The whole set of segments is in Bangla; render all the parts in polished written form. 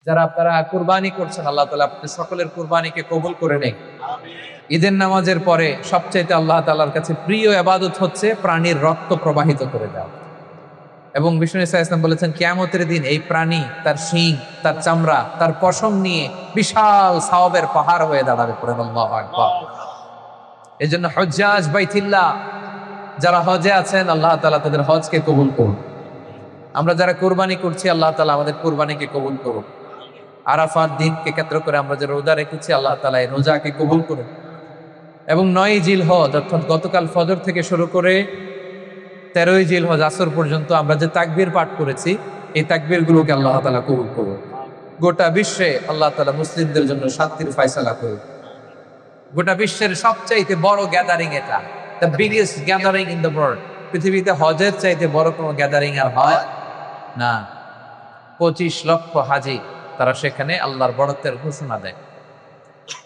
যারা আপনারা কুরবানি করছেন, আল্লাহ তাআলা আপনাদের সকলের কুরবানিকে কবুল করে নেন। ঈদের নামাজের পরে সবচাইতে আল্লাহ তাআলার কাছে প্রিয় ইবাদত হচ্ছে প্রাণীর রক্ত প্রবাহিত করে দেওয়া। এবং বিষ্ণু ইসা ইসলাম বলেছেন, কিয়ামতের দিন এই প্রাণী তার শিং, তার চামড়া, তার পশম নিয়ে বিশাল সওয়াবের পাহাড় হয়ে দাঁড়াবে। পড়েন আল্লাহু আকবার। এই জন্য হজ্জাজ বাইতুল্লাহ, যারা হজে আছেন, আল্লাহ তাআলা তাদের হজকে কবুল করুন। আমরা যারা কুরবানি করছি, আল্লাহ তাআলা আমাদের কুরবানিকে কবুল করুন। আরাফাত দিনকে কেন্দ্র করে আমরা যে রোজা রেখেছি, আল্লাহ তাআলা এই রোজাকে কবুল করুন। এবং 9 জিলহজ অর্থাৎ গতকাল ফজর থেকে শুরু করে 13 জিলহজ আসর পর্যন্ত আমরা যে তাকবীর পাঠ করেছি, এই তাকবীর গুলোকে আল্লাহ তাআলা কবুল করুন। গোটা বিশ্বে আল্লাহ তাআলা মুসলিমদের জন্য শান্তির ফয়সালা করুন। গোটা বিশ্বের সবচাইতে বড় গ্যাদারিং এটা, the biggest gathering in the world. পৃথিবীতে হজের চাইতে বড় কোনো গ্যাদারিং আর হয় না। 25 লক্ষ হাজি তারা সেখানে আল্লাহর বড়ত্বের ঘোষণা দেয়।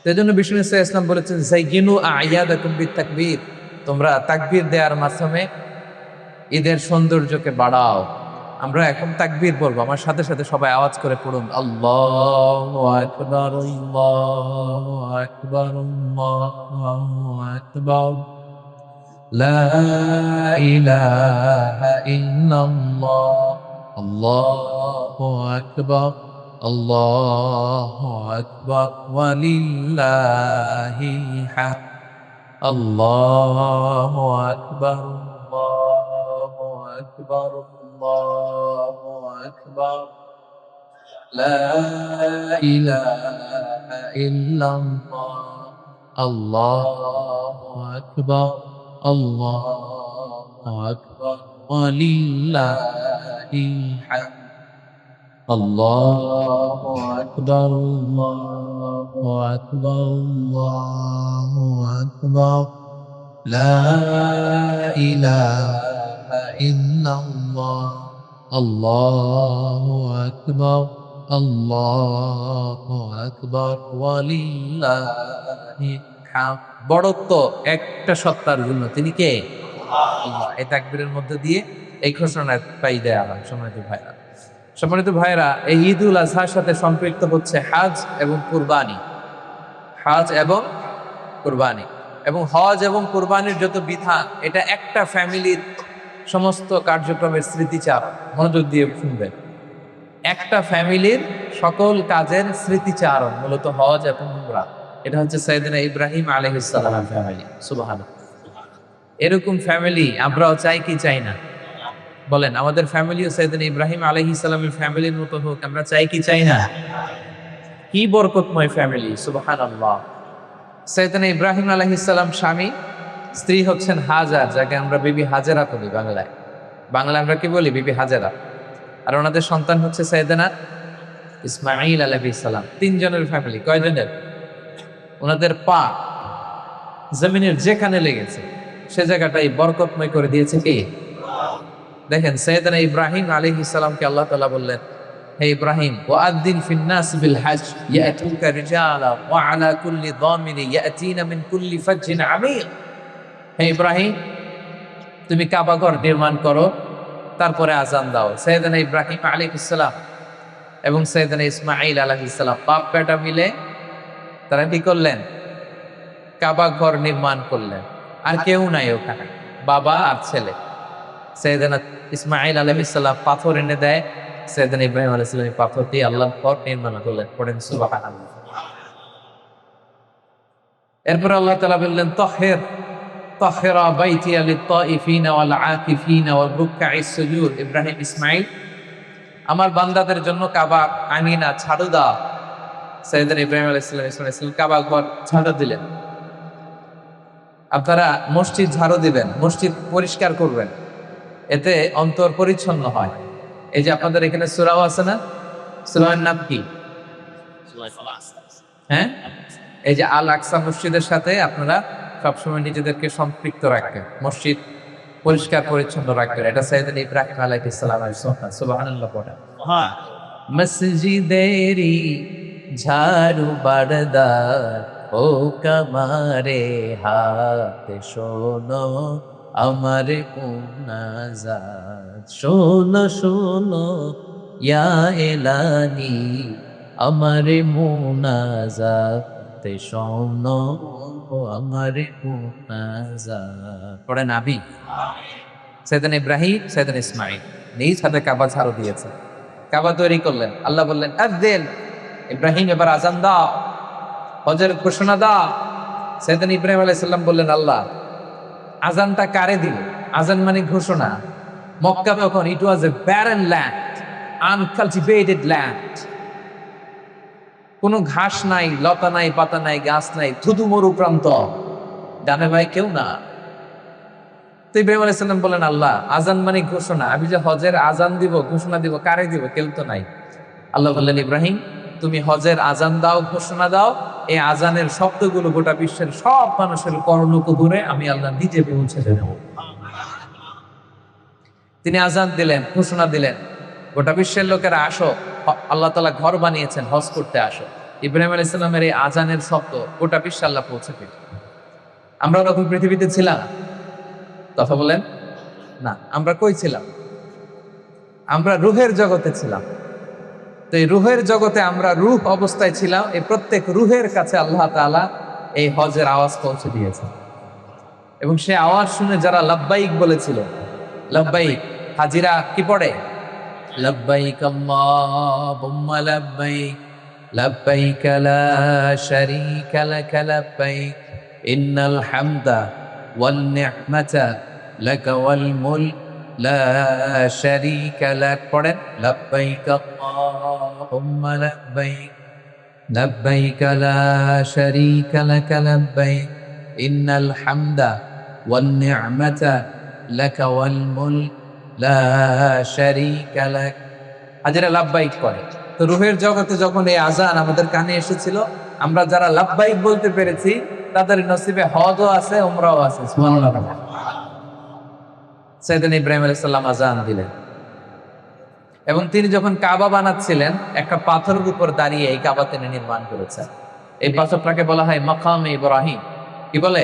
এই জন্য বিষ্ণু ইসলাম বলেছেন, যাইয়িনু আ'য়াদাকুম বিত-তাকবীর, তোমরা তাকবীর দেওয়ার মাধ্যমে ঈদের সৌন্দর্যকে বাড়াও। আমরা এখন তাকবীর বলবো, আমার সাথে সাথে সবাই আওয়াজ করে পড়ুন, আল্লাহু আকবার, আল্লাহু আকবার, আল্লাহু আকবার, লা ইলাহা ইল্লাল্লাহ, আল্লাহু আকবার, আল্লাহু আকবার, ওয়ালিল্লাহিল হামদ, আল্লাহু আকবার, আল্লাহু আকবার, আল্লাহু আকবার, লা ইলাহা ইল্লাল্লাহ, আল্লাহু আকবার, আল্লাহু আকবার, ওয়ালিল্লাহিল হামদ, আল্লাহু আকবার, আল্লাহু আকবার, আল্লাহু আকবার, লা ইলাহা ইল্লাল্লাহ, আল্লাহু আকবার, আল্লাহু আকবার, ওয়ালিল্লাহিল হামদ। বড়ত্ব একটা সত্তার জন্য, তিনি কে? আল্লাহ। এই তাকবীরের মধ্যে দিয়ে এই ঘোষণা পাই দেয়া হয়। সম্মানিত ভাইরা, এই ঈদুল আজহার সাথে সম্পৃক্ত হচ্ছে হাজ এবং কুরবানি। হাজ এবং কুরবানি এবং হজ এবং কুরবানির যত বিধান, এটা একটা ফ্যামিলির সমস্ত কার্যক্রমের স্মৃতিচারণ। মনোযোগ দিয়ে শুনবেন, একটা ফ্যামিলির সকল কাজের স্মৃতিচারণ মূলত হজ এবং উমরা। এটা হচ্ছে সাইয়েদনা ইব্রাহিম আলাইহিস সালামের ফ্যামিলি। সুবহানাল্লাহ। এরকম ফ্যামিলি আমরাও চাই কি চাই না? বলেন, আমাদের ফ্যামিলিও সাইয়েদনা ইব্রাহিম আলাইহিস সালামের ফ্যামিলির মতো হোক, আমরা চাই কি চাই না? কি বরকতময় ফ্যামিলি, সুবহানাল্লাহ। সাইয়েদনা ইব্রাহিম আলাইহিস সালাম স্বামী, স্ত্রী হচ্ছেন হাজার, যাকে আমরা বিবি হাজেরা বলি বাংলায়। আমরা কি বলি? বিবি হাজেরা। আর ওনাদের সন্তান হচ্ছে সাইয়েদনা ইসমাঈল আলাইহিস সালাম। 3 জনের ফ্যামিলি। কয়জনের? ওনাদের পা জমিনের যেখানে লেগেছে সে জায়গাটাই বরকতময় করে দিয়েছে কে? দেখেন, সাইয়েদনা ইব্রাহিম আলাইহিস সালামকে আল্লাহ তাআলা বললেন, হে ইব্রাহিম, ওয়াআদ্দিন ফিন-নাস বিল হজ ইয়াতুকা রিজালা ওয়া আলা কুল্লি দামিনি ইয়াতিনা মিন কুল্লি ফাজ্জিন আমিক। হে ইব্রাহিম, তুমি কাবা ঘর নির্মাণ করো, তারপরে আজান দাও। সাইয়েদনা ইব্রাহিম আলাইহিস সালাম এবং সাইয়েদনা ইসমাঈল আলাইহিস সালাম বাপ বেটা মিলে তারা কি করলেন? কাবা ঘর নির্মাণ করলেন। আর কেউ নাই ওখানে, বাবা আর ছেলে। সাইয়েদনা ইসমাঈল আলাইহিস সালাম পাথর এনে দেয়, সাইয়েদনা ইব্রাহিম আলাইহিস সালাম পাথর দিয়ে আল্লাহর ঘর নির্মাণ করলেন। পড়েন সুবহানাল্লাহ। এরপর আল্লাহ তাআলা বললেন, তাহিরা বাইতিয়া লিত-তাইফিনা ওয়াল আকিফিনা ওয়াল রুকআইস সুজুদ। ইব্রাহিম ইসমাঈল, আমার বান্দাদের জন্য কাবা আমিনা ঝাড়ু দাও। সাইয়েদনা ইব্রাহিম আলাইহিস সালাম কাবা ঘর ঝাড়ু দিলেন। আপনারা মসজিদ ঝাড়ু দিবেন, মসজিদ পরিষ্কার করবেন, এতে অন্তর পরিচ্ছন্ন হয়। এই যে আপনাদের এখানে সূরাও আছে না? সূরার নাম কি? হ্যাঁ, এই যে আল আকসা মসজিদের সাথে আপনারা সবসময় নিজেদেরকে সম্পৃক্ত রাখবেন, মসজিদ পরিষ্কার পরিচ্ছন্ন রাখবেন। এটা সাইয়েদনা ইব্রাহিম আলাইহিস সালামের সুন্নাত। সুবহানাল্লাহ পড়েন। হ্যাঁ, মসজিদেরি ঝাড়ু বারদার ও কামারে হাত শোনো আমার মুনাজাত, শোনো শোনো ইয়া এলানি আমারে মুনাজাতে শোনো, আমারে মুনাজাত পড়ে নাবি সাইয়েদনা ইব্রাহিম সাইয়েদনা ইসমাইল নিজ হাতে কাবা ঝাড়ু দিয়েছে, কাবা তৈরি করলেন। আল্লাহ বললেন আযিন, ইব্রাহিম এবার আজান দাও, হজের ঘোষণা দাও। সাইয়েদনা ইব্রাহিম আলাইহিস সালাম বললেন আল্লাহ আজানটা কারে দিল? আজান মানে ঘোষণা। মক্কা তখন ইট ওয়াজ এ ব্যারেন ল্যান্ড, আনকালটিভেটেড ল্যান্ড, কোনো ঘাস নাই, লতা নাই, পাতা নাই, গাছ নাই, ধুধু মরু প্রান্ত, ডানে ভাই কেউ না। তো ইব্রাহিম আলাইহিস সালাম বলেন আল্লাহ আজান মানে ঘোষণা, আমি যে হজের আজান দিব, ঘোষণা দিব, কারে দিব? কেউ তো নাই। আল্লাহ বললেন ইব্রাহিম তুমি হজের আজান দাও, ঘোষণা দাও, এই আজানের শব্দগুলো গোটা বিশ্বের সব মানুষের কর্ণকুহরে আমি আল্লাহ নিজে পৌঁছে দেব। তিনি আজান দিলেন, ঘোষণা দিলেন, গোটা বিশ্বের লোকেরা আসো, আল্লাহ তাআলা ঘর বানিয়েছেন, হজ করতে আসো। ইব্রাহিম আলাইহিস সালামের এই আজানের শব্দ গোটা বিশ্বে আল্লাহ পৌঁছে দিল। আমরা তখন পৃথিবীতে ছিলাম, কথা বলেন না, আমরা কই ছিলাম? আমরা রুহের জগতে ছিলাম। তো এই রুহের জগতে আমরা রূহ অবস্থায় ছিলাম, এই প্রত্যেক রুহের কাছে আল্লাহ তাআলা এই হজের আওয়াজ পৌঁছে দিয়েছে। এবং সে আওয়াজ শুনে যারা লাব্বাইক বলেছিল, লাব্বাইক হাজিরা কি পড়ে? লাব্বাইক আল্লাহুম্মা লাব্বাইক, লাব্বাইক লা শারীকা লাক লাব্বাইক, ইন্নাল হামদা ওয়ান নি'মাতা লাকা ওয়াল মুলক লা শারীকা লাক। পড়েন লাব্বাইক আল্লাহুম্মা লাব্বাইক, লাব্বাইক লা শারীকা লাক লাব্বাইক, ইন্নাল হামদা ওয়ান নি'মাতা লাকা ওয়াল মুলক লা শারীকা লাক। হাজিরা লাব্বাইক পড়ে। তো রুহের জগতে যখন এই আজান আমাদের কানে এসেছিল, আমরা যারা লাব্বাইক বলতে পেরেছি তাদের নসিবে হজও আছে, উমরাও আছে। সুবহানাল্লাহ। সাইয়েদনা ইব্রাহিম আলাইহিস সালাম আজান দিলেন এবং তিনি যখন কাবা বানাচ্ছিলেন একটা পাথরের উপর দাঁড়িয়ে এই কাবা তিনি নির্মাণ করেছেন। এই পাথরটাকে বলা হয় মাকামে ইব্রাহিম। কি বলে?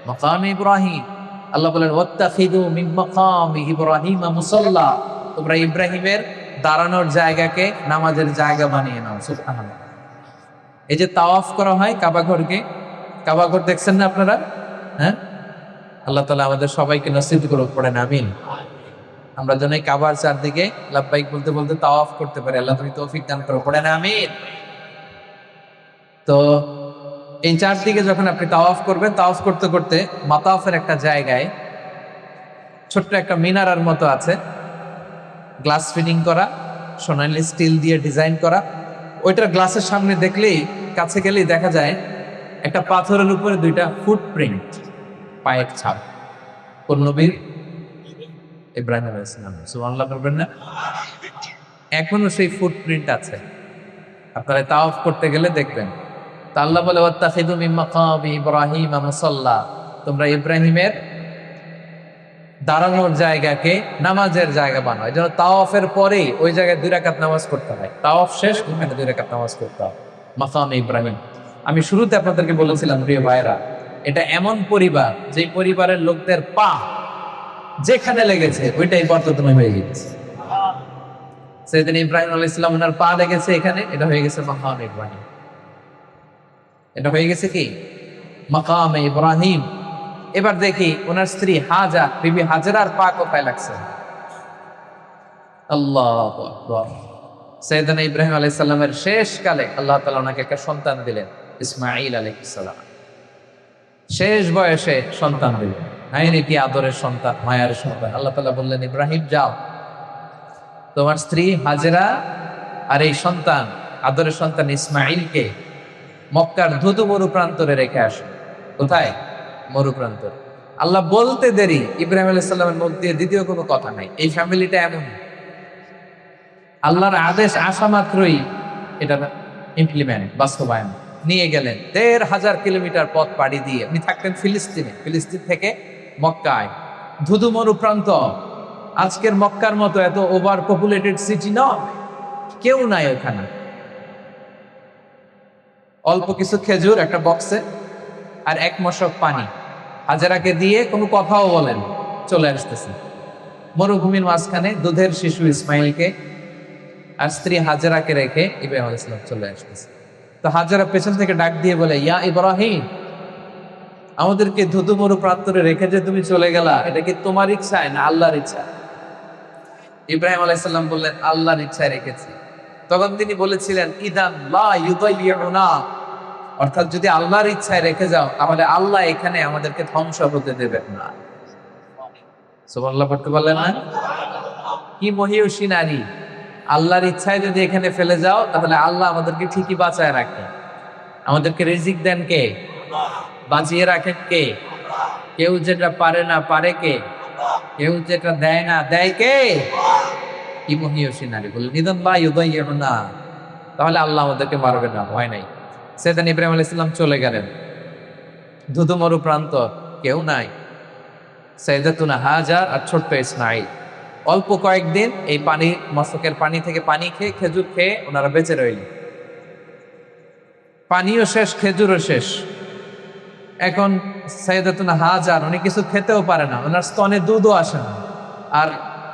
মাকামে ইব্রাহিম। আল্লাহ বলেন ওয়াত্তাখিযু মিন মাকামি ইব্রাহিম মুসাল্লা, তোমরা ইব্রাহিমের দাঁড়ানোর জায়গাকে নামাজের জায়গা বানিয়ে নাও। সুবহানাল্লাহ। এই যে তাওয়াফ করা হয় কাবা ঘরকে, কাবা ঘর দেখছেন না আপনারা? হ্যাঁ, আল্লাহ তাআলা আমাদের সবাইকে নসিব করুক, পড়েন আমিন। আমরা যেন এই কাবার চারদিকে লাব্বাইক বলতে বলতে তাওয়াফ করতে পারি। আল্লাহ তুমি তৌফিক দান করো, পড়েন আমিন। তো এই চারদিকে যখন আপনি তাওয়াফ করবেন, তাওয়াফ করতে করতে মাতাফের একটা জায়গায় ছোট্ট একটা মিনারার মতো আছে, গ্লাস ফিটিং করা, সোনালি স্টিল দিয়ে ডিজাইন করা। ওইটার গ্লাসের সামনে দেখলেই, কাছে গেলেই দেখা যায় একটা পাথরের উপরে দুইটা ফুটপ্রিন্ট, পায়ের ছাপ। কোন নবীর? ইব্রাহিম আলাইহিস সালাম। সুবহানাল্লাহ বলবেন না? এখনো সেই ফুটপ্রিন্ট আছে, আপনারা তাওয়াফ করতে গেলে দেখবেন। তা আল্লাহ বলে ওয়াত্তাখিযু মিন মাকামি ইব্রাহিম মুসাল্লা, তোমরা ইব্রাহিমের দাঁড়ানোর জায়গাকে নামাজের জায়গা বানাও। এই জন্য তাওয়াফের পরেই ওই জায়গায় 2 রাকাত নামাজ পড়তে হয়। তাওয়াফ শেষ, ওখানে 2 রাকাত নামাজ পড়তে হয়, মাকামে ইব্রাহিম। আমি শুরুতে আপনাদেরকে বলেছিলাম প্রিয় ভাইরা, এটা এমন পরিবার যে পরিবারের লোকদের পা যেখানে লেগেছে ওইটাই বরকতময় হয়ে গেছে। সাইয়েদনা ইব্রাহিম আলাইহিস সালাম ওনার পা লেগেছে এখানে, এটা হয়ে গেছে মাকামে ইব্রাহিম। এটা হয়ে গেছে কি? মাকামে ইব্রাহিম। এবার দেখি ওনার স্ত্রী হাজা, বিবি হাজরার পা কোথায় লাগছে? আল্লাহু আকবার। সাইয়েদনা ইব্রাহিম আলাইহিস সালামের শেষ কালে আল্লাহ তাআলা ওনাকে একটা সন্তান দিলেন, ইসমাঈল আলাইহিস সালাম। শেষ বয়সে সন্তান দিলেন। হায়রে কি আদরের সন্তান, মায়ার সন্তান। আল্লাহ তাআলা বললেন ইব্রাহিম যাও, তোমার স্ত্রী হাজরা আর এই সন্তান, আদরের সন্তান ইসমাঈলকে মক্কার ধুধু মরু প্রান্তরে রেখে আসো। কোথায়? মরু প্রান্তরে। আল্লাহ বলতে দেরি, ইব্রাহিম আলাইহিস সালামের মুখ দিয়ে দ্বিতীয় কোনো কথা নাই। এই ফ্যামিলিটা এমন, আল্লাহর আদেশ আসা মাত্রই এটা ইমপ্লিমেন্ট, বাস্তবায়ন। নিয়ে গেলেন ১৫০০ কিলোমিটার পথ পাড়ি দিয়ে। উনি থাকতেন ফিলিস্তিনে, ফিলিস্তিন থেকে মক্কায়, ধুধু মরু প্রান্ত। আজকের মক্কার মতো এত ওভার পপুলেটেড সিটি নয়, কেউ নাই ওখানে। অল্প কিছু খেজুর একটা বক্সে আর 1 মশক পানি হাজেরাকে দিয়ে কোনো কথাও বলেন, চলে আসতেছে মরুভূমির মাঝখানে দুধের শিশু ইসমাইলকে আর স্ত্রী হাজেরাকে রেখে ইব্রাহিম আলাইহিস সালাম চলে আসতেছে। তো হাজেরা পেছন থেকে ডাক দিয়ে বলে, ইয়া ইব্রাহিম, আমাদেরকে ধুধু মরু প্রান্তরে রেখে যে তুমি চলে গেলা, এটা কি তোমার ইচ্ছায় না আল্লাহর ইচ্ছা? ইব্রাহিম আলাইহিস সালাম বললেন, আল্লাহর ইচ্ছায় রেখেছি। তখন তিনি বলেছিলেন, ইদান লা ইউদাইয়ুনা, অর্থাৎ যদি আল্লাহর ইচ্ছায় রেখে যাও তাহলে আল্লাহ এখানে আমাদেরকে ধ্বংস হতে দেবেন না। সুবহানাল্লাহ পড়তে পারলেন না? কি মহিয়সী নারী! আল্লাহর ইচ্ছায় যদি এখানে ফেলে যাও তাহলে আল্লাহ আমাদেরকে ঠিকই বাঁচায় রাখেন। আমাদেরকে রিজিক দেন কে? বাঁচিয়ে রাখেন কে? কেউ যেটা পারে না পারে কে? কেউ যেটা দেয় না দেয় কে? কি মহিয়সী নারী! বলে নিদান লা ইউদাইয়ুনা, তাহলে আল্লাহ আমাদেরকে মারবে না, ভয় নাই। সেদিন ইব্রাহিম আলাইহিস সালাম চলে গেলেন, ধুধু মরু প্রান্ত, কেউ নাই, সাইয়েদাতুনা হাজার আর ছোট্ট ইসমাঈল। অল্প কয়েকদিন এই পানি, মস্তকের পানি থেকে পানি খেয়ে, খেজুর খেয়ে ওনারা বেঁচে রইলেন। পানিও শেষ, খেজুরও শেষ। এখন সাইয়েদাতুনা হাজার, উনি কিছু খেতেও পারে না, ওনার স্তনে দুধও আসে না। আর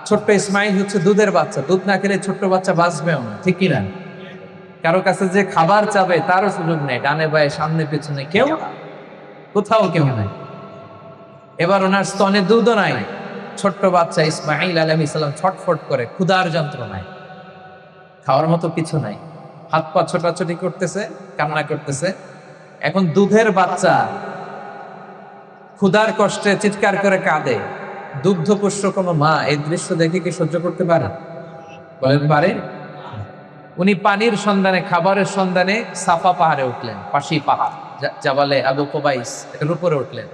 ছোট্ট ইসমাঈল হচ্ছে দুধের বাচ্চা, দুধ না খেলে ছোট্ট বাচ্চা বাঁচবেও না, ঠিক কিনা? কারো কাছে যে খাবার চাবে তারও সুযোগ নেই, ডানে বায়ে সামনে পেছনে কেউ, কোথাও কেউ নাই। এবার ওনার স্তনে দুধও নাই, ছোট্ট বাচ্চা ইসমাঈল আলাইহিস সালাম ছটফট করে ক্ষুধার যন্ত্রণায়, খাওয়ার মতো কিছু নাই, হাত পা ছোটাছুটি করতেছে, কান্না করতেছে। এখন দুধের বাচ্চা ক্ষুধার কষ্টে চিৎকার করে কাঁদে, দুগ্ধপুষ্ট কোনো মা এই দৃশ্য দেখে কি সহ্য করতে পারে? বলেন পারে? উনি পানির সন্ধানে, খাবারের সন্ধানে সাফা পাহাড়ে উঠলেন, পাশি পাহাড়, জাবালে আবু কুবাইস, এর উপরে উঠলেন।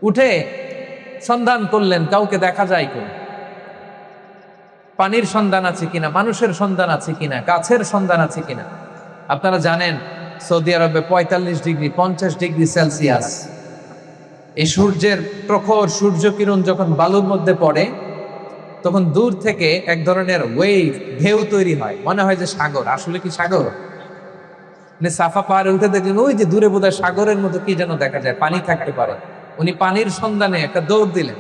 উঠে সন্ধান করলেন, কাউকে দেখা যায় কিনা, পানির সন্ধান আছে কিনা, মানুষের সন্ধান আছে কিনা, গাছের সন্ধান আছে কিনা। আপনারা জানেন সৌদি আরবে 45 ডিগ্রি 50 ডিগ্রি সেলসিয়াস এই সূর্যের প্রখর সূর্য কিরণ যখন বালুর মধ্যে পড়ে তখন দূর থেকে এক ধরনের ওয়েভ, ঢেউ তৈরি হয়, মনে হয় যে সাগর। আসলে কি সাগর? সাফা পাহাড়ে উঠে দেখলেন ওই যে দূরে বোধহয় সাগরের মতো কি যেন দেখা যায়, পানি থাকতে পারে। উনি পানির সন্ধানে একটা দৌড় দিলেন।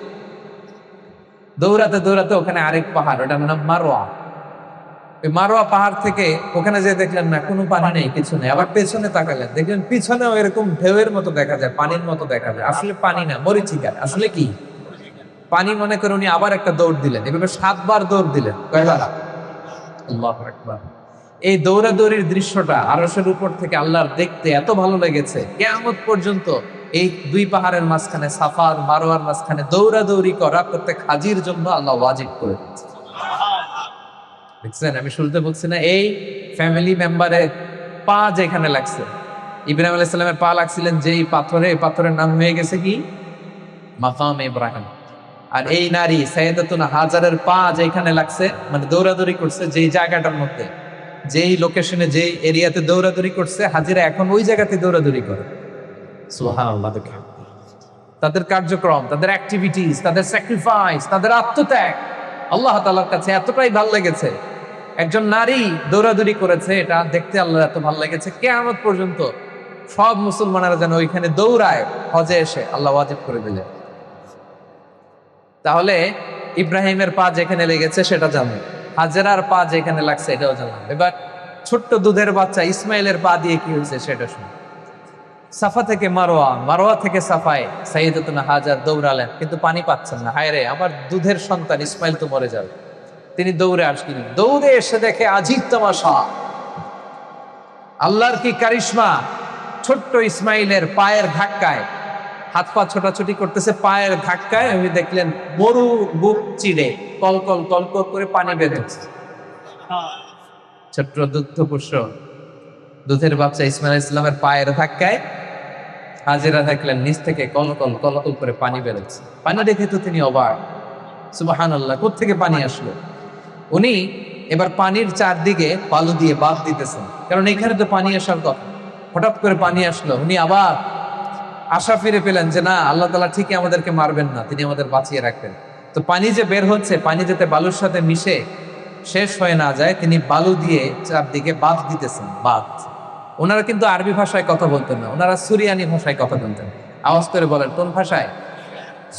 দৌড়াতে দৌড়াতে ওখানে আরেক পাহাড়, ওটার নাম মারোয়া। ওই মারোয়া পাহাড় থেকে ওখানে যে দেখলেন না কোনো পানি নেই, কিছু নেই। আবার পেছনে তাকালেন, দেখলেন পিছনেও এরকম ঢেউয়ের মতো দেখা যায়, পানির মতো দেখা যায়। আসলে পানি না, মরিচিকা। আসলে কি পানি মনে করে উনি আবার একটা দৌড় দিলেন। এভাবে 7 বার দৌড় দিলেন। কয়বার? আল্লাহু আকবার। এই দৌড়াদৌড়ির দৃশ্যটা আরশের উপর থেকে আল্লাহর দেখতে এত ভালো লেগেছে, কিয়ামত পর্যন্ত এই দুই পাহাড়ের মাঝখানে, সাফা আর মারওয়ার মাঝখানে দৌড়াদৌড়ি করা প্রত্যেক হাজির জন্য আল্লাহ ওয়াজিব করে দিয়েছে। দেখছেন, আমি শুনতে বলছি না, এই ফ্যামিলি মেম্বারের পা যেখানে লাগছে, ইব্রাহিম আলাইহিস সালামের পা লাগছিলেন যেই পাথরে, এই পাথরের নাম হয়ে গেছে কি? মাকাম ইব্রাহিম। আর এই নারী সাইয়েদাতুনা হাজারের পা যেখানে লাগছে, মানে দৌড়াদৌড়ি করছে যেই জায়গাটার মধ্যে, যেই লোকেশনে, যেই এরিয়াতে দৌড়াদৌড়ি করছে, হাজিরা এখন ওই জায়গাতে দৌড়াদৌড়ি করে। সুবহানাল্লাহ। তাদের কার্যক্রম, তাদের অ্যাক্টিভিটিস, তাদের স্যাক্রিফাইস, তাদের আত্মত্যাগ আল্লাহ তাআলার কাছে এতটাই ভালো লেগেছে। একজন নারী দৌড়াদৌড়ি করেছে, এটা দেখতে আল্লাহর এত ভালো লেগেছে, কিয়ামত পর্যন্ত সব মুসলমানেরা যেন ওইখানে দৌড়ায় হজে এসে, আল্লাহ ওয়াজিব করে দিলেন। তাহলে ইব্রাহিমের পা যেখানে লেগেছে সেটা জানলাম, হাজেরার পা যেখানে লাগছে এটাও জানলাম। এবার ছোট্ট দুধের বাচ্চা ইসমাইলের পা দিয়ে কি হয়েছে সেটা শুনুন। সাফা থেকে মারোয়া, মারোয়া থেকে সাফায় সাইয়েদাতুনা হাজার দৌড়ালেন, কিন্তু পানি পাচ্ছেন না। হায় রে, আমার দুধের সন্তান ইসমাইল তো মরে যাবে। তিনি দৌড়ে আসলেন, দৌড়ে এসে দেখে আজিব তামাশা, আল্লাহর কি কারিশমা। ছোট্ট ইসমাইলের পায়ের ধাক্কায়, হাত পা ছোটাছুটি করতেছে, পায়ের ধাক্কায় আমি দেখলেন মরু বুক চিড়ে কলকল কলকল করে পানি বের হচ্ছে। ছোট্ট দুগ্ধপুষ্ট দুধের বাচ্চা ইসমাইল আলাইহিস সালামের পায়ের ধাক্কায় হাজেরা দেখলেন নিচ থেকে কলকল কলকল করে পানি বেরোচ্ছে। পানি দেখে তো তিনি অবাক, সুবহানাল্লাহ, কোত্থেকে পানি আসলো? উনি এবার পানির চারদিকে বালু দিয়ে বাঁধ দিতেছেন, কারণ এখানে তো পানি আসার কথা। হঠাৎ করে পানি আসলো, উনি আবার আশা ফিরে পেলেন যে না, আল্লাহ তাআলা ঠিকই আমাদেরকে মারবেন না, তিনি আমাদের বাঁচিয়ে রাখবেন। তো পানি যে বের হচ্ছে, পানি যাতে বালুর সাথে মিশে শেষ হয়ে না যায়, তিনি বালু দিয়ে চারদিকে বাঁধ দিতেছেন। বাঁধ, ওনারা কিন্তু আরবি ভাষায় কথা বলতেন না, ওনারা সুরিয়ানি ভাষায় কথা বলতেন। আওয়াজ করে বলেন কোন ভাষায়?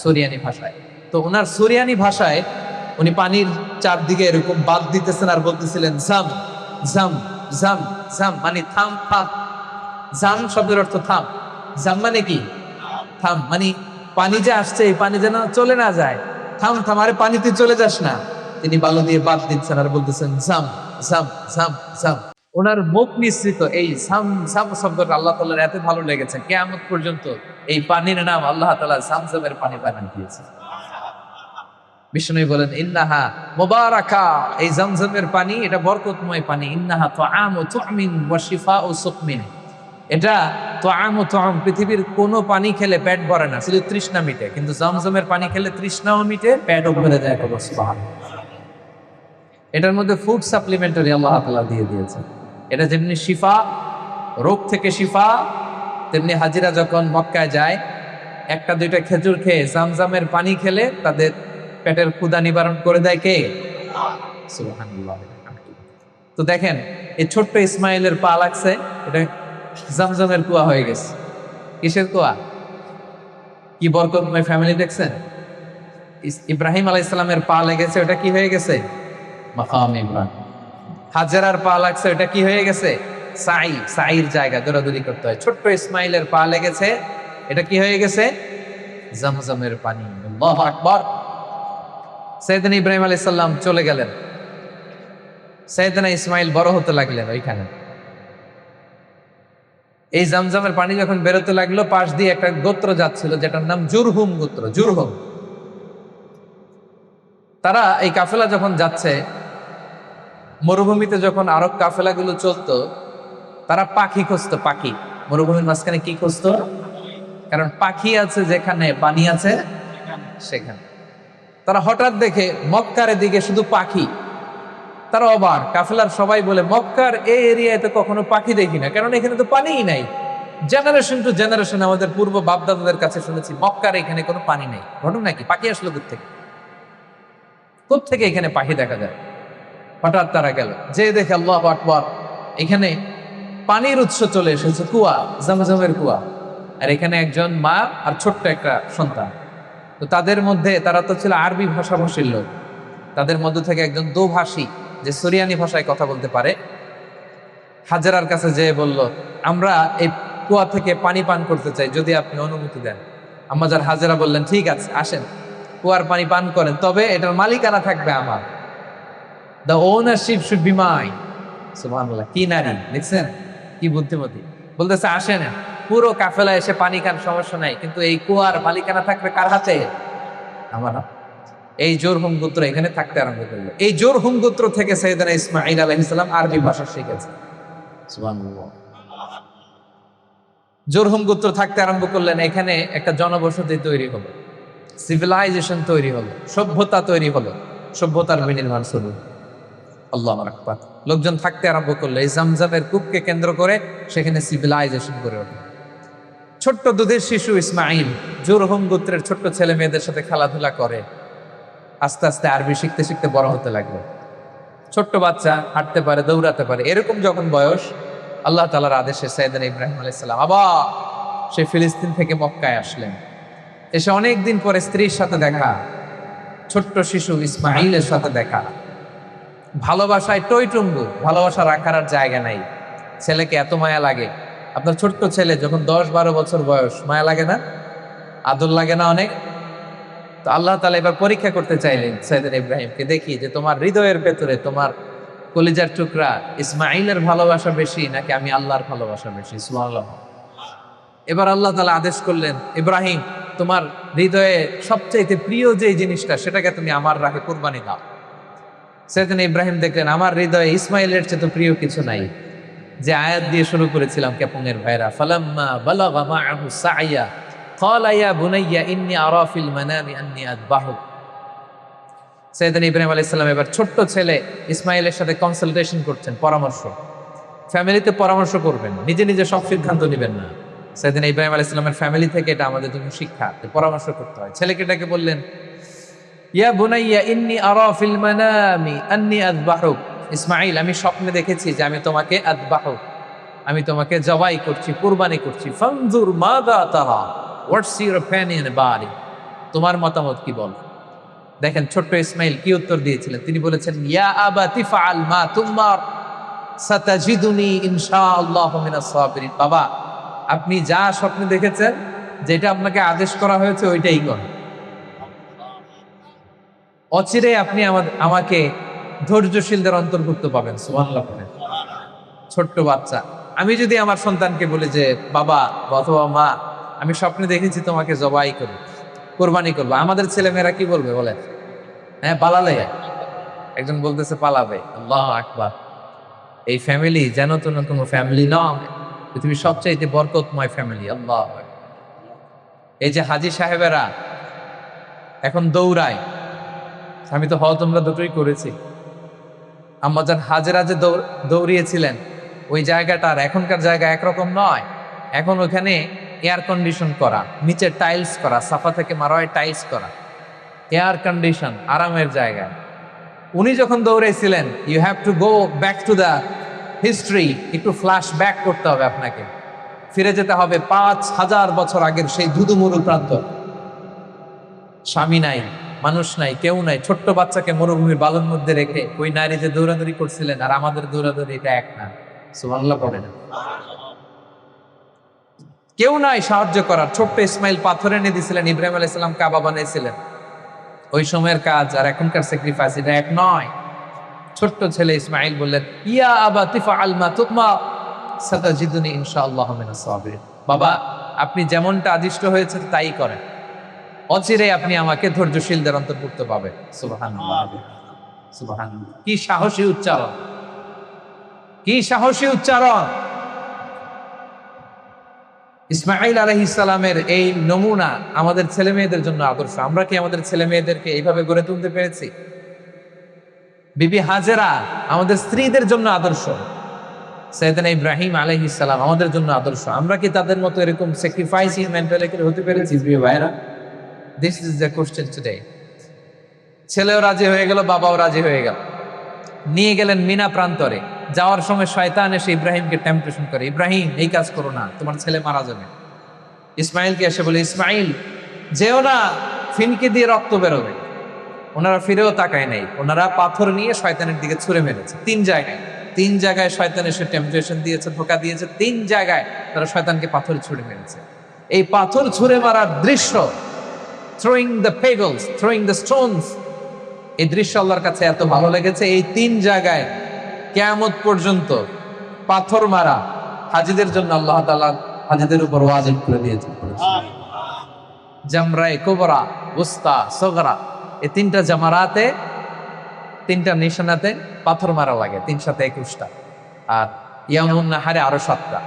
সুরিয়ানি ভাষায়। তো ওনার সুরিয়ানি ভাষায় উনি পানির চারদিকে এরকম বাদ দিতেছেন আর বলতেছিলেন জাম জাম জাম জাম, মানে থাম থাম। জাম শব্দের অর্থ থাম, জাম মানে কি থাম, মানে পানি যে আসছে এই পানি যেন চলে না যায়, থাম থাম, আরে পানি তুই চলে যাস না। তিনি বালু দিয়ে বাদ দিচ্ছেন আর বলতেছেন জাম জাম জাম জাম। ওনার মুখ নিঃসৃত এই জাম জাম শব্দটা আল্লাহ তাআলার এত ভালো লেগেছে, কিয়ামত পর্যন্ত এই পানির নাম আল্লাহ তাআলা জামজামের পানি বানিয়ে দিয়েছে। বিষ্ণু বলেন ইন্নাহা মুবারাকা, এই জামজামের পানি এটা বরকতময় পানি। ইন্নাহা তুআমু তুমিন ওয়া শিফাউ সুকমিন, এটা তুআমু তুআম, পৃথিবীর কোনো পানি খেলে পেট ভরে না, শুধু তৃষ্ণা মিটে, কিন্তু জামজামের পানি খেলে তৃষ্ণাও মিটে, পেটও ভরে যায়। সুবহানাল্লাহ। এটার মধ্যে ফুড সাপ্লিমেন্টারি আল্লাহ তাআলা দিয়ে দিয়েছে। এটা যেমনি শিফা, রোগ থেকে শিফা, তেমনি হাজিরা যখন মক্কায় যায় একটা দুইটা খেজুর খেয়ে জামজামের পানি খেলে তাদের পেটের ক্ষুধা নিবারণ করে দেয় কে? সুবহানাল্লাহ। তো দেখেন এই ছোট্ট ইসমাইলের পা লাগছে, এটা জামজামের কুয়া হয়ে গেছে। কিসের কুয়া? কি বরকতময় ফ্যামিলি দেখছেন? ইব্রাহিম আলাইহিস সালামের পা লেগেছে, ওটা কি হয়ে গেছে? মাকাম ইব্রাহিম। হাজেরার পা লাগছে, ওটা কি হয়ে গেছে? সাই, সাইর জায়গা, দৌড়াদৌড়ি করতে হয়। ছোট্ট ইসমাইলের পা লেগেছে, এটা কি হয়ে গেছে? জামজামের পানি। আল্লাহু আকবার। সাইয়েদনা ইব্রাহিম আলাইহিস সালাম চলে গেলেন, সাইয়েদনা ইসমাইল বড় হতে লাগলেন ওইখানে। এই জামজামের পানি যখন বেরোতে লাগলো, পাশ দিয়ে একটা গোত্র যাচ্ছিল যেটার নাম জুরহুম গোত্র। জুরহুম, তারা এই কাফেলা যখন যাচ্ছে, মরুভূমিতে যখন আরব কাফেলাগুলো চলতো, তারা পাখি খুঁজতো। পাখি মরুভূমির মাঝখানে কি খুঁজতো? কারণ পাখি আছে যেখানে, পানি আছে সেখানে। তারা হঠাৎ দেখে মক্কার দিকে শুধু পাখি। তারা অবাক, কাফেলার সবাই বলে মক্কার এই এরিয়ায় তো কখনো পাখি দেখি না, কারণ এখানে তো পানিই নাই। জেনারেশন টু জেনারেশন আমাদের পূর্ব বাপদাদাদের কাছে শুনেছি মক্কার এখানে কোনো পানি নেই। ঘটনা কি? পাখি আসলো কোত্থেকে এখানে পাখি দেখা যায়? হঠাৎ তারা গেল, যে দেখে আল্লাহু আকবার, এখানে পানির উৎস চলে এসেছে, কুয়া, জামজামের কুয়া। আর এখানে একজন মা আর ছোট্ট একটা সন্তান। তো তাদের মধ্যে, তারা তো ছিল আরবি ভাষাভাষীর লোক, তাদের মধ্য থেকে একজন দোভাষী যে সুরিয়ানি ভাষায় কথা বলতে পারে, হাজেরার কাছে যেয়ে বলল, আমরা এই কুয়া থেকে পানি পান করতে চাই, যদি আপনি অনুমতি দেন। আম্মাজান হাজেরা বললেন ঠিক আছে, আসেন, কুয়ার পানি পান করেন, তবে এটার মালিকানা থাকবে আমার। The ownership should be mine. সুবহানাল্লাহ। কি নারী দেখছেন, কি বুদ্ধিমতী। বলতেছে আসেন, পুরো কাফেলা এসে পানি খান, সমস্যা নাই, কিন্তু এই কুয়ার মালিকানা থাকবে কার হাতে? আমার হাতে। এই জোরহুম গোত্র এখানে থাকতে আরম্ভ করলো। এই জোরহুম গোত্র থেকে সাইয়েদনা ইসমাঈল আলাইহিস সালাম আরবি ভাষা শিখেছে। সুবহানাল্লাহ। জোরহুম গোত্র থাকতে আরম্ভ করলেন, এখানে একটা জনবসতি তৈরি হলো, সিভিলাইজেশন তৈরি হলো, সভ্যতা তৈরি হলো, সভ্যতার বিনির্মাণ শুরু। আল্লাহু আকবার। লোকজন থাকতে আরম্ভ করলো, এই জামজামের কূপকে কেন্দ্র করে সেখানে সিভিলাইজেশন গড়ে উঠলো। ছোট্ট দুধের শিশু ইসমাঈল জোরহুম গোত্রের ছোট্ট ছেলে মেয়েদের সাথে খেলাধুলা করে, আস্তে আস্তে আরবি শিখতে শিখতে বড় হতে লাগলো। ছোট্ট বাচ্চা, হাঁটতে পারে, দৌড়াতে পারে। এরকম যখন বয়স, আল্লাহ তাআলার আদেশে সাইয়েদনা ইব্রাহিম আলাইহিস সালাম আবার সে ফিলিস্তিন থেকে মক্কায় আসলেন। এসে অনেক দিন পরে স্ত্রীর সাথে দেখা, ছোট্ট শিশু ইসমাঈলের সাথে দেখা। ভালোবাসায় টইটুম্বু, ভালোবাসা রাখার আর জায়গা নাই। ছেলেকে এত মায়া লাগে। আপনার ছোট্ট ছেলে যখন 10-12 বছর বয়স, মায়া লাগে না? আদর লাগে না অনেক? তো আল্লাহ তাআলা এবার পরীক্ষা করতে চাইলেন সাইয়েদনা ইব্রাহিমকে, দেখি যে তোমার হৃদয়ের ভেতরে, তোমার কলিজার টুকরা ইসমাঈলের ভালোবাসা বেশি নাকি আমি আল্লাহর ভালোবাসা বেশি? সুবহানাল্লাহ। এবার আল্লাহ তাআলা আদেশ করলেন, ইব্রাহিম, তোমার হৃদয়ে সবচাইতে প্রিয় যে জিনিসটা, সেটাকে তুমি আমার রাহে কুরবানি দাও। সাইয়েদনা ইব্রাহিম দেখলেন আমার হৃদয়ে ইসমাঈলের চেয়ে তো প্রিয় কিছু নাই। যে আয়াত দিয়ে শুরু করেছিলাম ক্যাপনের ভাইরা, ফালাম্মা বালাগা মাআহু সাইয়া ক্বালা ইয়া বুনাইয়া ইন্নী আরা ফিল মানামি আন্নী আযবাহুক। সাইয়েদনা ইব্রাহিম আলাইহিস সালাম এবার ছোট্ট ছেলে ইসমাঈলের সাথে কনসালটেশন করছেন, পরামর্শ। ফ্যামিলিতে পরামর্শ করবেন, নিজে নিজে সব সিদ্ধান্ত নেবেন না। সাইয়েদনা ইব্রাহিম আলাইহিস সালামের ফ্যামিলি থেকে এটা আমাদের জন্য শিক্ষা, যে পরামর্শ করতে হয়। ছেলেকে ডেকে বললেন, ইয়া বুনাইয়া ইন্নী আরা ফিল মানামি আন্নী আযবাহুক, ইসমাঈল, আমি স্বপ্নে দেখেছি যে আমি তোমাকে আযবাহুক, আমি তোমাকে জবাই করছি, কুরবানি করছি। ফানজুর মাযা তারা, what's your opinion about it, তোমার মতামত কি বল? দেখেন ছোট্ট ইসমাইল কি উত্তর দিয়েছিলেন, তিনি বলেছেন, ইয়া আবাতি ফাআল মা তুমার সাতাজিদুনি ইনশাআল্লাহু মিনাস সাবিরিন। বাবা, আপনি যা স্বপ্নে দেখেছেন, যেটা আপনাকে আদেশ করা হয়েছে ওইটাই করেন। অচিরে আপনি আমাকে ধৈর্যশীলদের অন্তর্ভুক্ত পাবেন। সুবহানাল্লাহ। ছোট্ট বাচ্চা, আমি যদি আমার সন্তানকে বলি যে বাবা অথবা মা, আমি স্বপ্নে দেখেছি তোমাকে জবাই করবো, কোরবানি করবো, আমাদের ছেলেমেয়েরা কি বলবে বলেন? হ্যাঁ, পালালে। একজন বলতেছে পালাবে। আল্লাহু আকবার। এই ফ্যামিলি যেন তো না কোনো ফ্যামিলি নয়, পৃথিবীর সবচাইতে বরকতময় ফ্যামিলি। আল্লাহু আকবার। এই যে হাজী সাহেবেরা এখন দৌড়ায়, আমি তো হজ উমরা দুটোই করেছি। আম্মাজান হাজেরা যে দৌড়িয়েছিলেন, ওই জায়গাটা আর এখনকার জায়গা একরকম নয়। এখন ওখানে এয়ার কন্ডিশন করা, নিচে টাইলস করা, সাফা থেকে মারোয় টাইলস করা, এয়ার কন্ডিশন, আরামের জায়গা। উনি যখন দৌড়েছিলেন, you have to go back to the history, একটু ফ্ল্যাশ ব্যাক করতে হবে আপনাকে, ফিরে যেতে হবে 5000 বছর আগের সেই ধুধুমরু প্রান্ত। স্বামী নাই, মানুষ নাই, কেউ নাই, ছোট্ট বাচ্চাকে মরুভূমির বালুর মধ্যে রেখে ওই নারী যে দৌড়াদৌড়ি করছিলেন, আর আমাদের দৌড়াদৌড়ি এটা এক না। সুবহানাল্লাহ পড়ে না। কেউ নাই সাহায্য করার। ছোট্ট ইসমাইল পাথর এনে দিয়েছিলেন, ইব্রাহিম আলাইহিস সালাম কাবা বানাইছিলেন। ওই সময়ের কাজ আর এখনকার স্যাক্রিফাইস এটা এক নয়। ছোট্ট ছেলে ইসমাইল বললেন, ইয়া আবাতি ফাআল মা তুমা সাতাজিদুনি ইনশাআল্লাহু মিনাস সাবিরিন। বাবা, আপনি যেমনটা আদিষ্ট হয়েছে তাই করেন, অচিরে আপনি আমাকে ধৈর্যশীলদের অন্তর্ভুক্ত পাবেন। সুবহানাল্লাহ, সুবহানাল্লাহ। কি সাহসী উচ্চারণ, কি সাহসী উচ্চারণ! ইসমাঈল আলাইহিস সালামের এই নমুনা আমাদের ছেলে মেয়েদের জন্য আদর্শ। আমরা কি আমাদের ছেলে মেয়েদেরকে এইভাবে গড়ে তুলতে পেরেছি? বিবি হাজেরা আমাদের স্ত্রীদের জন্য আদর্শ। সাইয়েদনা ইব্রাহিম আলাইহিস সালাম আমাদের জন্য আদর্শ। আমরা কি তাদের মতো এরকম স্যাক্রিফাইসিং মেন্টালিটি হতে পেরেছি প্রিয় ভাইরা? This is the question today. ছেলেও রাজি হয়ে গেল, বাবাও রাজি হয়ে গেল। নিয়ে গেলেন মিনা প্রান্তরে। যাওয়ার সময় শয়তান এসে ইব্রাহিমকে টেম্পটেশন করে, ইব্রাহিম এই কাজ করো না, তোমার ছেলে মারা যাবে। ইসমাইলকে এসে বলে, ইসমাইল যেও না, ফিনকি দিয়ে রক্ত বেরোবে। ওনারা ফিরেও তাকায় নাই, ওনারা পাথর নিয়ে শয়তানের দিকে ছুঁড়ে মেরেছে। তিন জায়গায় শয়তান এসে টেম্পটেশন দিয়েছে, ধোঁকা দিয়েছে। 3 জায়গায় তারা শয়তানকে পাথর ছুঁড়ে মেরেছে। এই পাথর ছুঁড়ে মারার দৃশ্য, throwing the pebbles, throwing the stones, এই দৃশ্য আল্লাহর কাছে এত ভালো লেগেছে, এই 3 জায়গায় কিয়ামত পর্যন্ত পাথর মারা হাজীদের জন্য আল্লাহ তাআলা হাজীদের উপর ওয়াজিব করে দিয়েছেন। জামরায়ে কুবরা, উস্তা, সগরা, এই 3টা জামারাতে, 3টা নিশানাতে পাথর মারা লাগে, 3 সাথে 21টা, আর ইয়ামুন নাহারে আরো 7টা।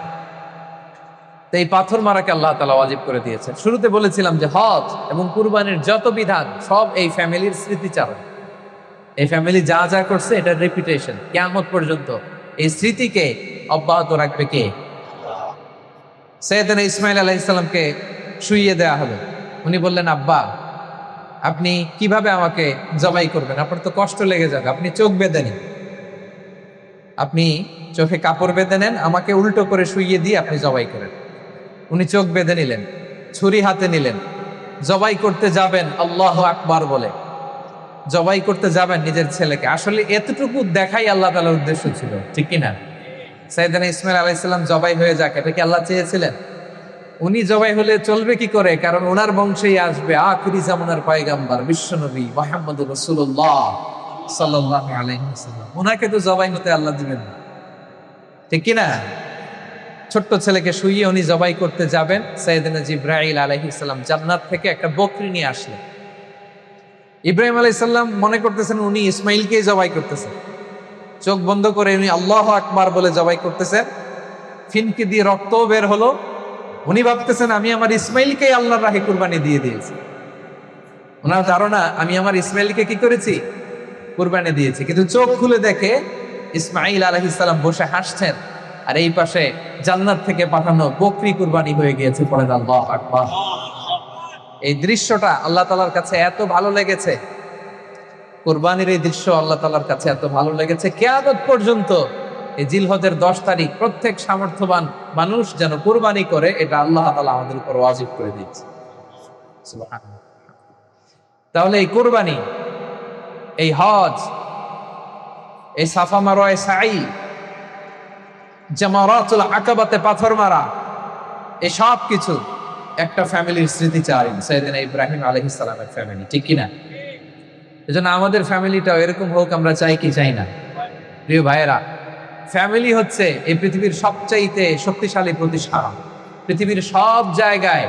তো এই পাথর মারাকে আল্লাহ তাআলা ওয়াজিব করে দিয়েছেন। শুরুতে বলেছিলাম যে হজ এবং কুরবানির যত বিধান সব এই ফ্যামিলির স্মৃতিচারণ। এই ফ্যামিলি যা যা করছে এটার রেপুটেশন কিয়ামত পর্যন্ত এই স্মৃতিকে অব্যাহত রাখবে কে? সাইয়েদনা ইসমাঈল আলাইহিস সালামকে শুইয়ে দেয়া হবে। উনি বললেন, আব্বা আপনি কিভাবে আমাকে জবাই করবেন? আপনার তো কষ্ট লেগে যাবে, আপনি চোখ বেঁধে নিন, আপনি চোখে কাপড় বেঁধে নেন, আমাকে উল্টো করে শুইয়ে দিয়ে আপনি জবাই করেন। উনি চোখ বেঁধে নিলেন, ছুরি হাতে নিলেন, জবাই করতে যাবেন আল্লাহু আকবার বলে জবাই করতে যাবেন নিজের ছেলেকে। আসলে এতটুকু দেখাই আল্লাহ তাআলার উদ্দেশ্য ছিল, ঠিক কিনা? সাইয়েদনা ইসমাঈল আলাইহিস সালাম জবাই হয়ে যাক, এটা কি আল্লাহ চেয়েছিলেন? উনি জবাই হলে চলবে কি করে? কারণ ওনার বংশেই আসবে আখিরি জামানার পয়গাম্বর বিশ্বনবী মুহাম্মদুর রাসূলুল্লাহ সাল্লাল্লাহু আলাইহি ওয়াসাল্লাম। ওনাকে তো জবাই হতে আল্লাহ দিবেন না, ঠিক কিনা? ছোট্ট ছেলেকে শুইয়ে উনি জবাই করতে যাবেন। সাইয়েদনা জিবরাইল আলাইহিস সালাম জান্নাত থেকে একটা বকরি নিয়ে আসলেন। ইব্রাহিম আলাইহিস সালাম মনে করতেছেন উনি ইসমাইলকেই জবাই করতেছেন। চোখ বন্ধ করে উনি আল্লাহু আকবার বলে জবাই করতেছেন। ফিনকি দিয়ে রক্ত বের হলো। উনি ভাবতেছেন আমি আমার ইসমাইলকেই আল্লাহর রাহে কুরবানি দিয়ে দিয়েছি। ওনার ধারণা আমি আমার ইসমাইলকে কি করেছি? কুরবানি দিয়েছি। কিন্তু চোখ খুলে দেখে ইসমাঈল আলাইহিস সালাম বসে হাসছেন, আর এই পাশে জান্নাত থেকে পাঠানো বকরি কুরবানি হয়ে গিয়েছে। পড়েন আল্লাহু আকবার। এই দৃশ্যটা আল্লাহ তাআলার কাছে এত ভালো লেগেছে, কুরবানির এই দৃশ্য আল্লাহ তাআলার কাছে এত ভালো লেগেছে, কিয়ামত পর্যন্ত এই জিলহজের 10 তারিখ প্রত্যেক সামর্থ্যবান মানুষ যেন কুরবানি করে, এটা আল্লাহ তাআলা আমাদের উপর ওয়াজিব করে দিয়েছে। সুবহানাল্লাহ। তাহলে এই কুরবানি এই হজ, এই সাফা মারোয় সাই, জামারাতুল আকাবাতে পাথর মারা, এই সব কিছু একটা ফ্যামিলির স্মৃতিচার, সাইয়েদনা ইব্রাহিম আলাইহিস সালামের ফ্যামিলি, ঠিক কিনা? এজন্য আমাদের ফ্যামিলিটাও এরকম হোক, আমরা চাই কি চাই না? প্রিয় ভাইয়েরা, ফ্যামিলি হচ্ছে এই পৃথিবীর সবচাইতে শক্তিশালী প্রতিষ্ঠান। পৃথিবীর সব জায়গায়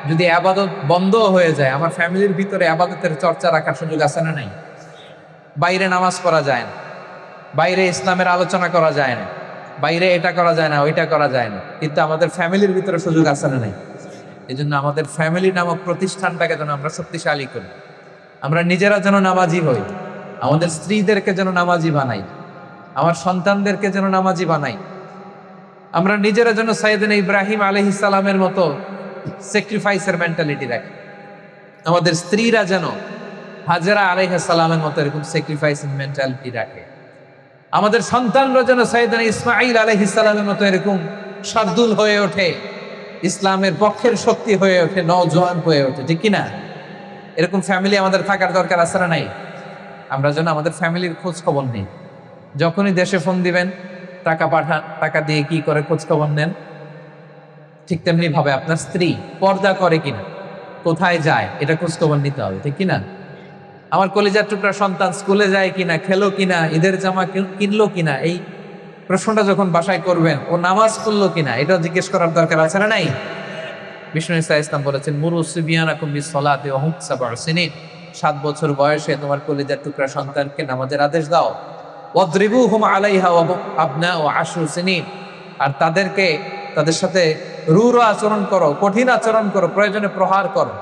যদি আবাদত বন্ধ হয়ে যায়, আমার ফ্যামিলির ভিতরে আবাদতের চর্চা রাখার সুযোগ আছে না নাই? বাইরে নামাজ পড়া যায় না, বাইরে ইসলামের আলোচনা করা যায় না, বাইরে এটা করা যায় না, ওইটা করা যায় না, কিন্তু আমাদের ফ্যামিলির ভিতরে সুযোগ আছে না নাই? এই জন্য আমাদের ফ্যামিলি নামক প্রতিষ্ঠানটাকে যেন আমরা শক্তিশালী করি। আমরা নিজেরা যেন নামাজি হই, আমাদের স্ত্রীদেরকে যেন নামাজি বানাই, আমার সন্তানদেরকে যেন নামাজি বানাই। আমরা নিজেরা যেন সাইয়েদনা ইব্রাহিম আলাইহিস সালামের মতো স্যাক্রিফাইসের মেন্টালিটি রাখি। আমাদের স্ত্রীরা যেন হাজেরা আলাইহিস সালামের মতো এরকম স্যাক্রিফাইসিং মেন্টালিটি রাখে। আমাদের সন্তানরা যেন সাইয়েদনা ইসমাঈল আলাইহিস সালামের মতো এরকম শার্দুল হয়ে ওঠে, ইসলামের পক্ষের শক্তি হয়ে ওঠে, নওজোয়ান হয়ে ওঠে, ঠিক কিনা? এরকম ফ্যামিলি আমাদের থাকার দরকার আছে না নাই? আমরা যেন আমাদের ফ্যামিলির খোঁজ খবর নেই। যখনই দেশে ফোন দিবেন, টাকা পাঠান, টাকা দিয়ে কি করে খোঁজ খবর নেন। ঠিক তেমনি ভাবে আপনার স্ত্রী পর্দা করে কিনা, কোথায় যায়, এটা খোঁজ খবর নিতে হবে, ঠিক কিনা? আমার কলিজার টুকরা সন্তান স্কুলে যায় কিনা, খেলো কিনা, ঈদের জামা কিনলো কিনা, এই প্রশ্নটা যখন বাসায় করবেন, ও নামাজ পড়লো কিনা, এটা জিজ্ঞেস করার দরকার আছে না নাই? বিষ্ণু ইসা ইসলাম বলেছেন, মুরু সুবিয়ানাকুম বিসসালাতি ওয়া হুম সাবউ সিনিন, 7 বছর বয়সে তোমার কলিজার টুকরা সন্তানকে নামাজের আদেশ দাও। ওয়াদরিবুহুম আলাইহা ওয়া আবনাউ 10 সিনিন, আর তাদেরকে তাদের সাথে রূঢ় আচরণ করো, কঠিন আচরণ করো, প্রয়োজনে প্রহার করো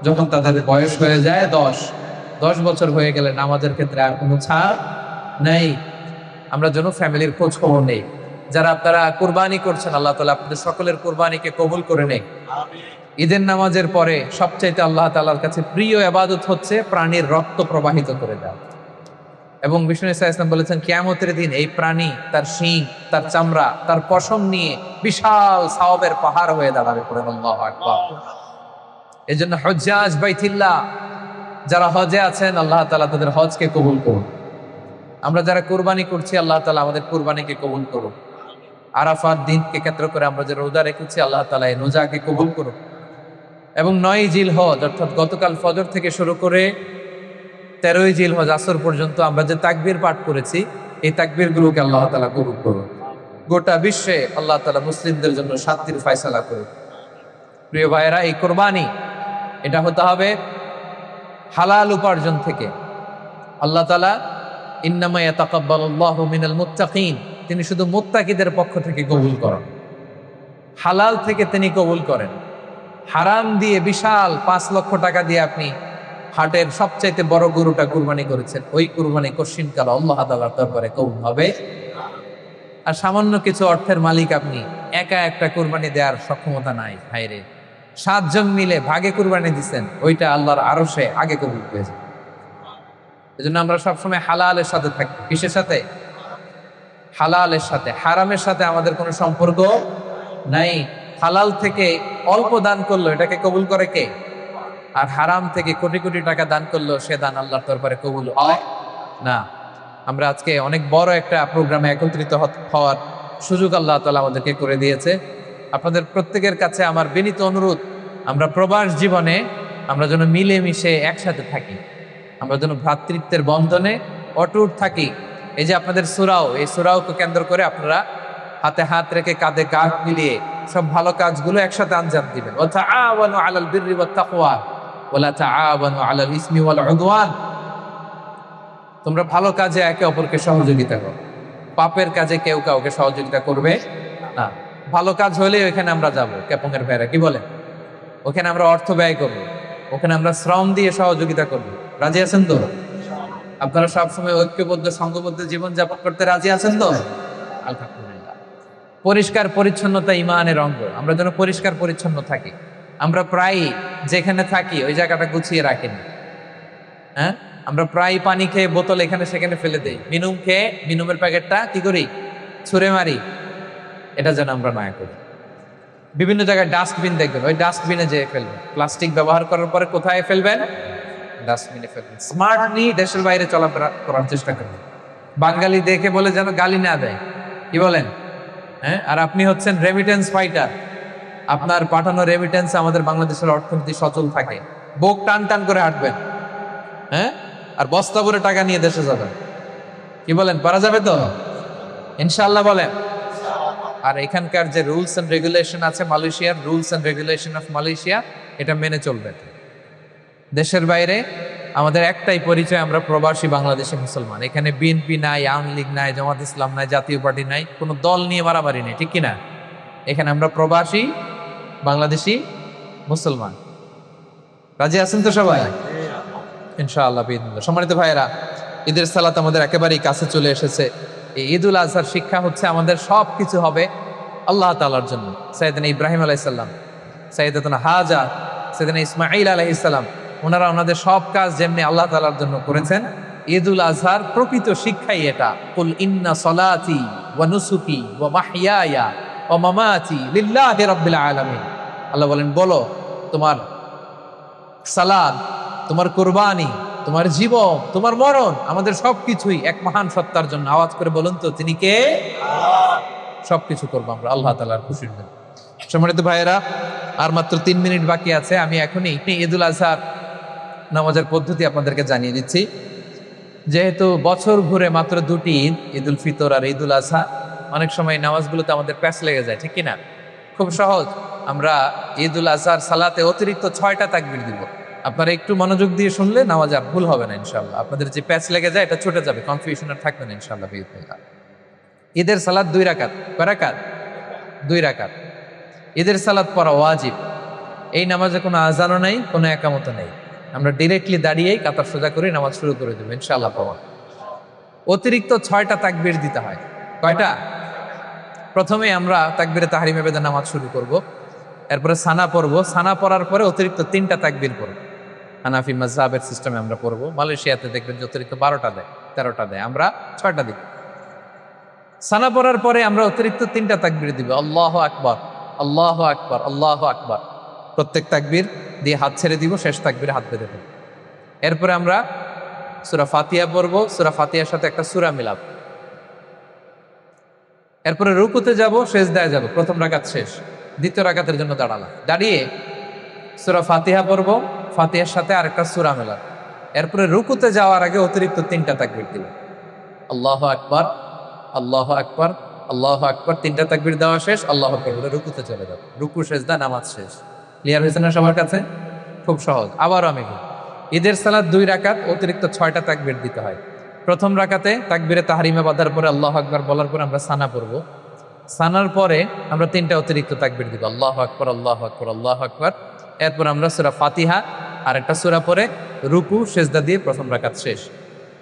যখন তাদের বয়স হয়ে যায় 10 বছর হয়ে গেলে নামাজের ক্ষেত্রে আর কোনো ছাড় নেই। আমরা যেন ফ্যামিলির খোঁজ খবর নেই। যারা আপনারা কুরবানি করছেন, আল্লাহ তাআলা আপনাদের সকলের কুরবানিকে কবুল করে নেয়। ঈদের নামাজের পরে সবচাইতে আল্লাহ তাআলার কাছে প্রিয় ইবাদত হচ্ছে প্রাণীর রক্ত প্রবাহিত করে দেওয়া। এবং বিষ্ণু ইসা ইসলাম বলেছেন, কিয়ামতের দিন এই প্রাণী তার শিং, তার চামড়া, তার পশম নিয়ে বিশাল সওয়াবের পাহাড় হয়ে দাঁড়াবে। পড়েন আল্লাহু আকবার। এজন্য হুজ্জাজ বাইতুল্লাহ যারা হজে আছেন, আল্লাহ তাআলা তাদের হজকে কবুল করুন। আমরা যারা কুরবানি করছি, আল্লাহ তাআলা আমাদের কুরবানিকে কবুল করুন। আরাফাত দিনকে কেন্দ্র করে আমরা যে রোজা রেখেছি, আল্লাহ তাআলা এই রোজাকে কবুল করুন। এবং 9 জিলহজ অর্থাৎ গতকাল ফজর থেকে শুরু করে 13 জিলহজ আসর পর্যন্ত আমরা যে তাকবীর পাঠ করেছি, এই তাকবীরগুলোকে আল্লাহ তাআলা কবুল করুন। গোটা বিশ্বে আল্লাহ তাআলা মুসলিমদের জন্য শান্তির ফয়সালা করুন। প্রিয় ভাইয়েরা, এই কুরবানি এটা হতে হবে হালাল উপার্জন থেকে। আল্লাহ তাআলা ইন্নামা ইয়াতাকাব্বালুল্লাহু মিনাল মুত্তাকিন, তিনি শুধু মুত্তাকিদের পক্ষ থেকে কবুল করেন, হালাল থেকে তিনি কবুল করেন। হারাম দিয়ে বিশাল 5 লক্ষ টাকা দিয়ে আপনি হাটের সবচাইতে বড় গরুটা কুরবানি করেছেন, ওই কুরবানি কশিনকাল আল্লাহ তাআলার দরবারে কবুল হবে। আর সামান্য কিছু অর্থের মালিক আপনি, একা একটা কুরবানি দেওয়ার সক্ষমতা নাই, ভাইরে 7 জন মিলে ভাগে কুরবানি দিচ্ছেন, ওইটা আল্লাহর আরশে আগে কবুল হয়েছে। এজন্য আমরা সবসময় হালালের সাথে থাকি। কিসের সাথে? হালালের সাথে। হারামের সাথে আমাদের কোনো সম্পর্ক নাই। হালাল থেকে অল্প দান করলো, এটাকে কবুল করে কে? আর হারাম থেকে কোটি কোটি টাকা দান করলো, সে দান আল্লাহর দরবারে কবুল হয় না। আমরা আজকে অনেক বড় একটা প্রোগ্রামে একত্রিত হওয়ার সুযোগ আল্লাহ তাআলা আমাদেরকে করে দিয়েছে। আপনাদের প্রত্যেকের কাছে আমার বিনীত অনুরোধ, আমরা প্রবাস জীবনে আমরা যেন মিলেমিশে একসাথে থাকি, আমরা যেন ভ্রাতৃত্বের বন্ধনে অটুট থাকি। এই যে আপনাদের সূরাও, এই সূরাওকে কেন্দ্র করে আপনারা হাতে হাত রেখে কাঁধে কাঁধ মিলিয়ে সব ভালো কাজগুলো একসাথে আঞ্জাম দিবেন। ওয়া তাআওয়ানু আলাল বিররি ওয়াত তাকওয়া ওয়া লা তাআওয়ানু আলাল ইসমি ওয়াল উদওয়ান। তোমরা ভালো কাজে একে অপরকে সহযোগিতা করো, পাপের কাজে কেউ কাউকে সহযোগিতা করবে না। ভালো কাজ হলে ওখানে আমরা যাব, ক্যাপঙের ভাইরা কি বলে, ওখানে আমরা অর্থ ব্যয় করব, ওখানে আমরা শ্রম দিয়ে সহযোগিতা করব। রাজি আছেন তো? আপনারা সবসময় ঐক্যবদ্ধ সংঘবদ্ধ জীবন যাপন করতে রাজি আছেন তো? আলহামদুলিল্লাহ। পরিষ্কার পরিচ্ছন্নতা ঈমানের অঙ্গ, আমরা যেন পরিষ্কার পরিচ্ছন্ন থাকি। আমরা প্রায় যেখানে থাকি ওই জায়গাটা গুছিয়ে রাখি না। হ্যাঁ, আমরা প্রায় পানি খেয়ে বোতল এখানে সেখানে ফেলে দেই, মিনুম খেয়ে মিনুমের প্যাকেটটা কি করি, ছুঁড়ে মারি। এটা যেন আমরা না করি। বিভিন্ন জায়গায় ডাস্টবিন দেখবেন, ওই ডাস্টবিনে যেয়ে ফেলবেন। প্লাস্টিক ব্যবহার করার পরে কোথায় ফেলবেন? ডাস্টবিনে ফেলবেন। স্মার্টলি দেশের বাইরে চলাফেরা করার চেষ্টা করবেন। বাঙালি দেখে বলে যেন গালি না দেয়, কি বলেন? হ্যাঁ, আর আপনি হচ্ছেন রেমিটেন্স ফাইটার। আপনার পাঠানো রেমিটেন্স আমাদের বাংলাদেশের অর্থনীতি সচল থাকে। বুক টান টান করে হাঁটবেন, হ্যাঁ, আর বস্তা ভরে টাকা নিয়ে দেশে যাবেন। কি বলেন, পারা যাবে তো ইনশাআল্লাহ? বলেন। আর এখানকার যে রুলস এন্ড রেগুলেশন আছে, মালয়েশিয়ার rules and regulation of Malaysia, এটা মেনে চলবেন। দেশের বাইরে আমাদের একটাই পরিচয়, আমরা প্রবাসী বাংলাদেশি মুসলমান। এখানে বিএনপি নাই, আওয়ামী লীগ নাই, জামাত ইসলাম নাই, জাতীয় পার্টি নাই, কোনো দল নিয়ে মারামারি নেই, ঠিক কিনা? এখানে আমরা প্রবাসী বাংলাদেশি মুসলমান। রাজি আছেন তো সবাই? ইনশাআল্লাহ। সম্মানিত ভাইয়েরা, ঈদের সালাত আমাদের একেবারেই কাছে চলে এসেছে। এই ঈদুল আজহার শিক্ষা হচ্ছে আমাদের সব কিছু হবে আল্লাহ তাআলার জন্য। সাইয়েদনা ইব্রাহিম আলাইহিস সালাম, সাইয়েদাতুনা হাজার, সাইয়েদনা ইসমাঈল আলাইহিস সালাম, ওনারা ওনাদের সব কাজ যেমনি আল্লাহ তাআলার জন্য করেছেন, ঈদুল আজহার প্রকৃত শিক্ষাই এটা। কুল ইন্না সলাতি ওয়া নুসুকি ওয়া মাহইয়ায়া ওয়া মামাতি লিল্লাহি রাব্বিল আলামিন। আল্লাহ বলেন, বলো তোমার সালাত, তোমার কুরবানি, তোমার জীবন, তোমার মরণ, আমাদের সবকিছুই এক মহান সত্তার জন্য। আওয়াজ করে বলুন তো, তিনি কে? সবকিছু করবো আমরা আল্লাহ তাআলার খুশির জন্য। সম্মানিত ভাইয়েরা, আর মাত্র 3 মিনিট বাকি আছে। আমি এখনই ঈদুল আজহার নামাজের পদ্ধতি আপনাদেরকে জানিয়ে দিচ্ছি। যেহেতু বছর ঘুরে মাত্র 2টি ঈদ, ঈদুল ফিতর আর ঈদুল আজহা, অনেক সময় নামাজগুলোতে আমাদের প্যাচ লেগে যায়, ঠিক কিনা? খুব সহজ, আমরা ঈদুল আজহার সালাতে অতিরিক্ত 6টা তাকবীর দিব। আপনারা একটু মনোযোগ দিয়ে শুনলে নামাজ আর ভুল হবে না ইনশাআল্লাহ। আপনাদের যে প্যাচ লেগে যায় এটা ছুটে যাবে, কনফিউশন আর থাকবে না ইনশাআল্লাহ বিইজনিল্লাহ। ঈদের সালাত 2 রাকাত। কয় রাকাত? 2 রাকাত। ঈদের সালাত পড়া ওয়াজিব। এই নামাজে কোনো আজানও নাই, কোনো একামতও নেই। আমরা ডিরেক্টলি দাঁড়িয়েই কাতার সোজা করে নামাজ শুরু করে দেবো ইনশাআল্লাহ পাওয়া। অতিরিক্ত 6টা তাকবীর দিতে হয়। কয়টা? প্রথমে আমরা তাকবীরে তাহরিমে বেদে নামাজ শুরু করব, এরপরে সানা পড়ব, সানা পড়ার পরে অতিরিক্ত 3টা তাকবীর পড়ব। হানাফি মাযহাবের সিস্টেমে আমরা পড়ব। মালয়েশিয়াতে দেখবেন যে অতিরিক্ত 12টা দেয়, 13টা দেয়, আমরা 6টা দিই। সানা পড়ার পরে আমরা অতিরিক্ত 3টা তাকবীর দিব। আল্লাহু আকবার, আল্লাহু আকবার, আল্লাহু আকবার। প্রত্যেক তাকবীর দিয়ে হাত ছেড়ে দিব, শেষ তাকবীরে হাত বেঁধে দেব। এরপরে আমরা সূরা ফাতিহা পড়ব, সূরা ফাতিহার সাথে একটা সূরা মিলাব। এরপরে রুকুতে যাব, সেজদায় যাব। প্রথম রাকাত শেষ, দ্বিতীয় রাকাতের জন্য দাঁড়ালাম। দাঁড়িয়ে সূরা ফাতিহা পড়ব, ফাতিহার সাথে আরেকটা সূরা মেলাব। এরপরে রুকুতে যাওয়ার আগে অতিরিক্ত 3টা তাকবীর দিব। আল্লাহু আকবার, আল্লাহু আকবার, আল্লাহু আকবার। 3টা তাকবীর দেওয়া শেষ, আল্লাহু আকবার বলে রুকুতে চলে যাব। রুকু, সেজদা, নামাজ শেষ। ক্লিয়ার হয়েছে না সবার কাছে? খুব সহজ। আবারও আমি বলি, ঈদের সালাত 2 রাকাত, অতিরিক্ত 6টা তাকবীর দিতে হয়। প্রথম রাকাতে তাকবীরে তাহরিমে বাঁধার পরে আল্লাহু আকবার বলার পরে আমরা সানা পড়ব। সানার পরে আমরা 3টা অতিরিক্ত তাকবীর দিব। আল্লাহু আকবার, আল্লাহু আকবার, আল্লাহু আকবার। এরপর আমরা সূরা ফাতিহা আর একটা সূরা পড়ে রুকু, সেজদা দিয়ে প্রথম রাকাত শেষ।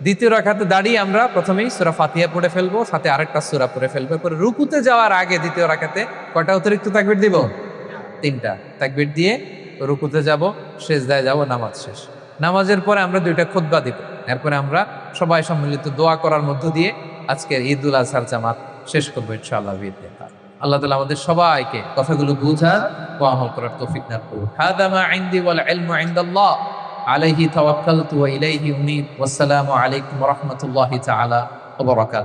দ্বিতীয় রাকাতে দাঁড়িয়ে আমরা প্রথমেই সূরা ফাতিহা পড়ে ফেলবো, সাথে আরেকটা সূরা পড়ে ফেলবো। এরপর রুকুতে যাওয়ার আগে দ্বিতীয় রাকাতে কয়টা অতিরিক্ত তাকবীর দিব? 3টা তাকবীর দিয়ে রুকুতে যাব, সেজদায় যাব, নামাজ শেষ। নামাজের পরে আমরা 2টা খুতবা দিব। এরপরে আমরা সবাই সম্মিলিত দোয়া করার মধ্য দিয়ে আজকের ঈদুল আজহার জামাত শেষ করবো ইনশাআল্লাহ বিইজনিল্লাহ। আল্লাহ তাআলা আমাদের সবাইকে কথাগুলো বুঝার ও আমল করার তৌফিক দান করুন। হাদা মা ইনদি ওয়াল ইলমু ইনদাল্লাহ আলাইহি তাওয়াক্কালতু ওয়া ইলাইহি উনীব। ওয়াসসালামু আলাইকুম ওয়া রাহমাতুল্লাহি তাআলা ওয়া বারাকাতুহু।